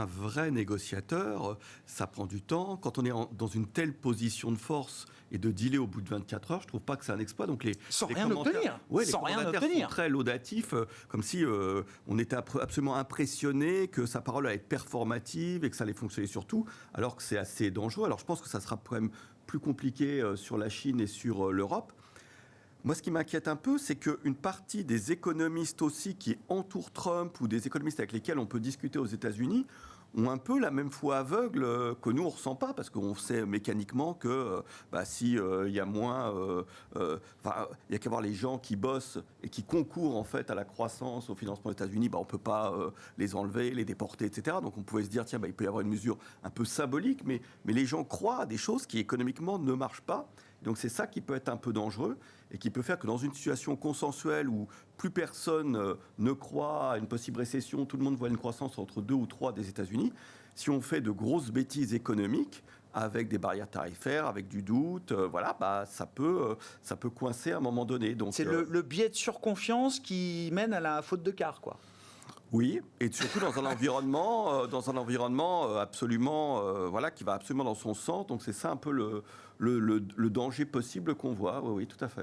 un vrai négociateur, ça prend du temps. Quand on est dans une telle position de force et de dealer au bout de 24 heures, je trouve pas que c'est un exploit. Donc sans les rien obtenir. les Sans rien commentaires obtenir. sont très laudatifs, comme si on était absolument impressionné que sa parole allait être performative et que ça allait fonctionner sur tout, alors que c'est assez dangereux. Alors je pense que ça sera quand même plus compliqué sur la Chine et sur l'Europe. Moi, ce qui m'inquiète un peu, c'est qu'une partie des économistes aussi qui entourent Trump ou des économistes avec lesquels on peut discuter aux États-Unis ont un peu la même foi aveugle que nous, on ne ressent pas, parce qu'on sait mécaniquement que si il y a moins... il y a qu'à voir les gens qui bossent et qui concourent en fait à la croissance, au financement des États-Unis, on ne peut pas les enlever, les déporter, etc. Donc on pouvait se dire, tiens, il peut y avoir une mesure un peu symbolique, mais les gens croient à des choses qui économiquement ne marchent pas. Donc c'est ça qui peut être un peu dangereux et qui peut faire que dans une situation consensuelle où plus personne ne croit à une possible récession, tout le monde voit une croissance entre 2 ou 3 des États-Unis, si on fait de grosses bêtises économiques, avec des barrières tarifaires, avec du doute, ça peut coincer à un moment donné. Donc, c'est le biais de surconfiance qui mène à la faute de quart, quoi. Oui, et surtout dans un environnement, absolument, qui va absolument dans son sens. Donc c'est ça un peu le danger possible qu'on voit. Oui, tout à fait.